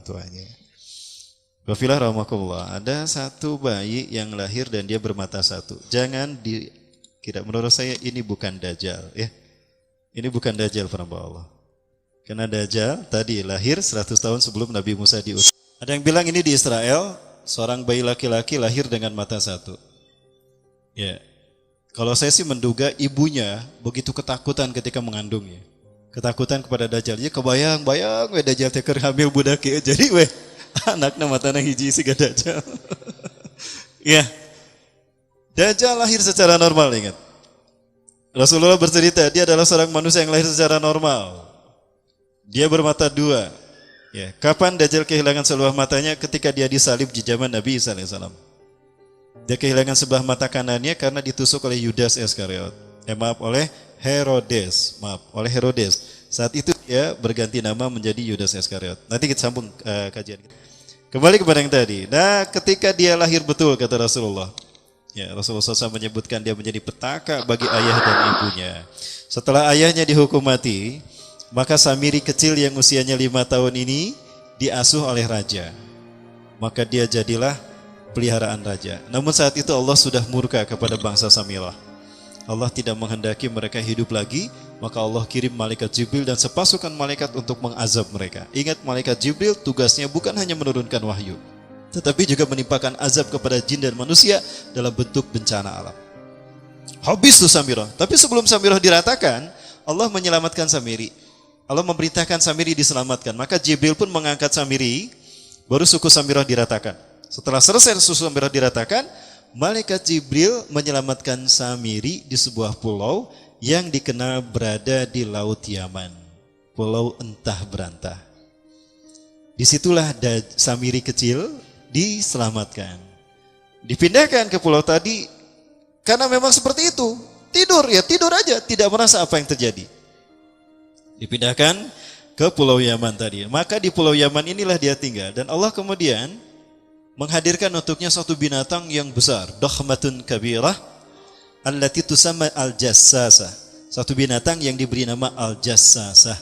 Tuanya. Wafilah rahmatullah, ada satu bayi yang lahir dan dia bermata satu. Jangan dikira, menurut saya ini bukan Dajjal ya. Ini bukan Dajjal perhamba Allah. Karena Dajjal tadi lahir 100 tahun sebelum Nabi Musa diutus. Ada yang bilang ini di Israel, seorang bayi laki-laki lahir dengan mata satu. Ya. Kalau saya sih menduga ibunya begitu ketakutan ketika mengandungnya. Ketakutan kepada Dajjal. Ya kebayang-bayang we Dajjal teh keur hamil budak ieu. Jadi we anakna matana hiji siga Dajjal. Ya. Dajjal lahir secara normal, ingat. Rasulullah bercerita dia adalah seorang manusia yang lahir secara normal. Dia bermata dua. Ya, kapan Dajjal kehilangan sebelah matanya? Ketika dia disalib di zaman Nabi Isa alaihissalam. Dia kehilangan sebelah mata kanannya karena ditusuk oleh Yudas Iskariot. Oleh Herodes. Oleh Herodes. Saat itu dia berganti nama menjadi Yudas Iskariot. Nanti kita sambung kajian kita. Kembali kepada yang tadi. Nah, ketika dia lahir betul kata Rasulullah. Ya, Rasulullah SAW menyebutkan dia menjadi petaka bagi ayah dan ibunya. Setelah ayahnya dihukum mati, maka Samiri kecil yang usianya 5 tahun ini diasuh oleh raja. Maka dia jadilah peliharaan raja. Namun saat itu Allah sudah murka kepada bangsa Samilah. Allah tidak menghendaki mereka hidup lagi, maka Allah kirim malaikat Jibril dan sepasukan malaikat untuk mengazab mereka. Ingat, malaikat Jibril tugasnya bukan hanya menurunkan wahyu, tetapi juga menimpakan azab kepada jin dan manusia dalam bentuk bencana alam. Habis tuh Samirah. Tapi sebelum Samirah diratakan, Allah menyelamatkan Samiri. Allah memerintahkan Samiri diselamatkan. Maka Jibril pun mengangkat Samiri, baru suku Samirah diratakan. Setelah selesai suku Samirah diratakan, malaikat Jibril menyelamatkan Samiri di sebuah pulau yang dikenal berada di Laut Yaman. Pulau entah berantah. Disitulah Samiri kecil diselamatkan. Dipindahkan ke pulau tadi karena memang seperti itu. Tidur aja, tidak merasa apa yang terjadi. Dipindahkan ke pulau Yaman tadi. Maka di pulau Yaman inilah dia tinggal. Dan Allah kemudian menghadirkan untuknya suatu binatang yang besar. Dakhmatun kabirah allati tusamma al-jassasah. Satu binatang yang diberi nama al-jassasah.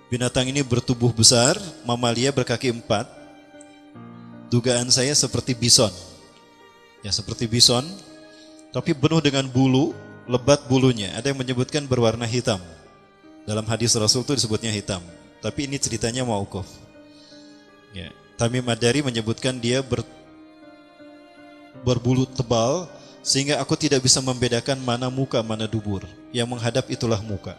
Binatang ini bertubuh besar, mamalia berkaki 4. Dugaan saya seperti bison. Ya, seperti bison, tapi penuh dengan bulu, lebat bulunya. Ada yang menyebutkan berwarna hitam. Dalam hadis Rasul itu disebutnya hitam. Tapi ini ceritanya mauquf. Ya, Tamim Ad-Dari menyebutkan dia berbulu tebal sehingga aku tidak bisa membedakan mana muka, mana dubur. Yang menghadap itulah muka.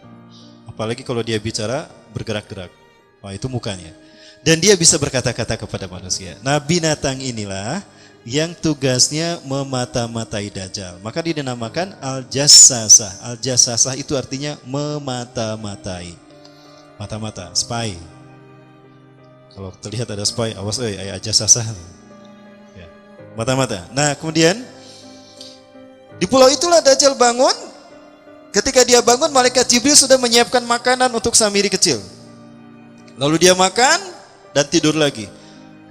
Apalagi kalau dia bicara bergerak-gerak. Wah, itu mukanya. Dan dia bisa berkata-kata kepada manusia. Nah, binatang inilah yang tugasnya memata-matai Dajjal. Maka dia dinamakan Al-Jassasah. Al-Jassasah itu artinya memata-matai. Mata-mata, spy. Kalau terlihat ada spy, awas Al-Jassasah. Ya. Mata-mata. Nah, kemudian di pulau itulah Dajjal bangun. Ketika dia bangun, malaikat Jibril sudah menyiapkan makanan untuk Samiri kecil. Lalu dia makan dan tidur lagi.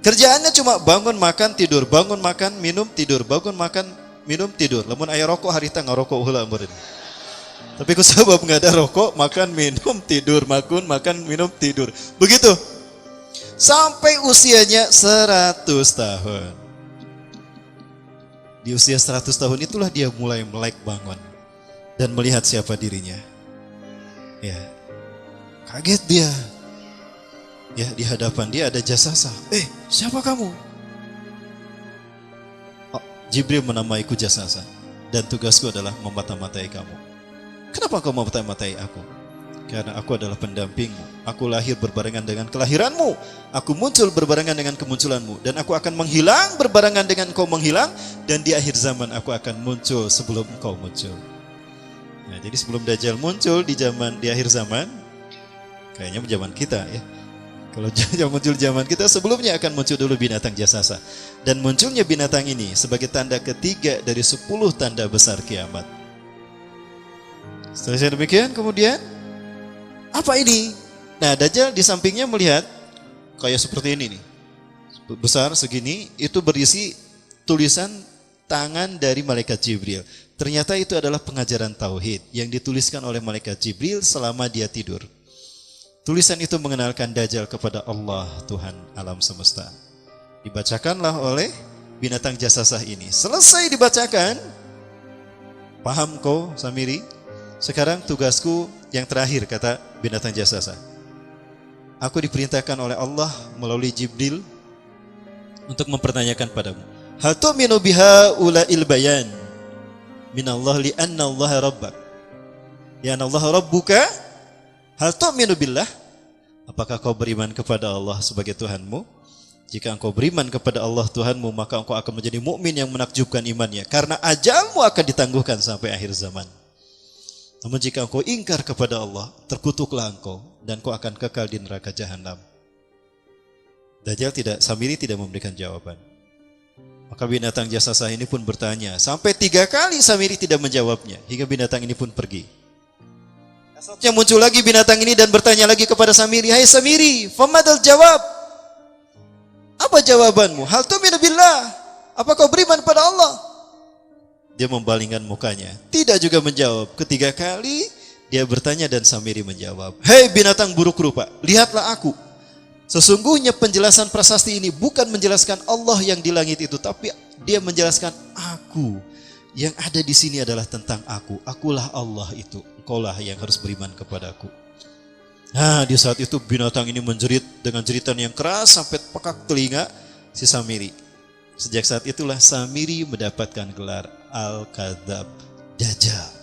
Kerjaannya cuma bangun makan tidur, bangun makan minum tidur, bangun makan minum tidur. Lamun aya rokok harita ngarokok heula meureun. Tapi ku sabab enggak ada rokok, makan minum tidur, makan minum tidur. Begitu. Sampai usianya 100 tahun. Di usia 100 tahun itulah dia mulai melek bangun dan melihat siapa dirinya. Ya. Kaget dia. Ya, di hadapan dia ada Jassasah. Siapa kamu? Oh, Jibril menamaiku Jassasah. Dan tugasku adalah memata-matai kamu. Kenapa kau memata-matai aku? Karena aku adalah pendampingmu. Aku lahir berbarengan dengan kelahiranmu. Aku muncul berbarengan dengan kemunculanmu. Dan aku akan menghilang berbarengan dengan kau menghilang. Dan di akhir zaman aku akan muncul sebelum kau muncul. Nah, jadi sebelum Dajjal muncul di akhir zaman, kayaknya zaman kita ya. Kalau muncul zaman kita, sebelumnya akan muncul dulu binatang Jassasah. Dan munculnya binatang ini sebagai tanda ketiga dari 10 tanda besar kiamat. Setelah demikian, kemudian apa ini? Nah, Dajjal di sampingnya melihat kayak seperti ini nih. Besar segini, itu berisi tulisan tangan dari malaikat Jibril. Ternyata itu adalah pengajaran tauhid yang dituliskan oleh malaikat Jibril selama dia tidur. Tulisan itu mengenalkan Dajjal kepada Allah, Tuhan alam semesta. Dibacakanlah oleh binatang jasasah ini. Selesai dibacakan, paham kau Samiri? Sekarang tugasku yang terakhir, kata binatang jasasah. Aku diperintahkan oleh Allah melalui Jibril untuk mempertanyakan padamu. Hal tu'minu biha ula'il bayan minallah li'anna Allah rabbak. Ya Allah rabbuka. Hal tu'minu billah. Apakah kau beriman kepada Allah sebagai Tuhanmu? Jika engkau beriman kepada Allah Tuhanmu, maka engkau akan menjadi mukmin yang menakjubkan imannya, karena ajalmu akan ditangguhkan sampai akhir zaman. Namun jika engkau ingkar kepada Allah, terkutuklah engkau dan engkau akan kekal di neraka jahanam. Samiri tidak memberikan jawaban. Maka binatang jasasah ini pun bertanya. Sampai 3 kali Samiri tidak menjawabnya, hingga binatang ini pun pergi. Esoknya muncul lagi binatang ini dan bertanya lagi kepada Samiri. Hai Samiri, famadal jawab? Apa jawabanmu? Hal tu'minu billah. Apa kau beriman pada Allah? Dia membalingkan mukanya, tidak juga menjawab. Ketiga kali dia bertanya dan Samiri menjawab. Hei binatang buruk rupa, lihatlah aku. Sesungguhnya penjelasan prasasti ini bukan menjelaskan Allah yang di langit itu, tapi dia menjelaskan aku. Yang ada di sini adalah tentang aku. Akulah Allah itu. Engkaulah yang harus beriman kepadaku. Nah, di saat itu binatang ini menjerit dengan jeritan yang keras sampai pekak telinga si Samiri. Sejak saat itulah Samiri mendapatkan gelar Al-Kadzab, Dajjal.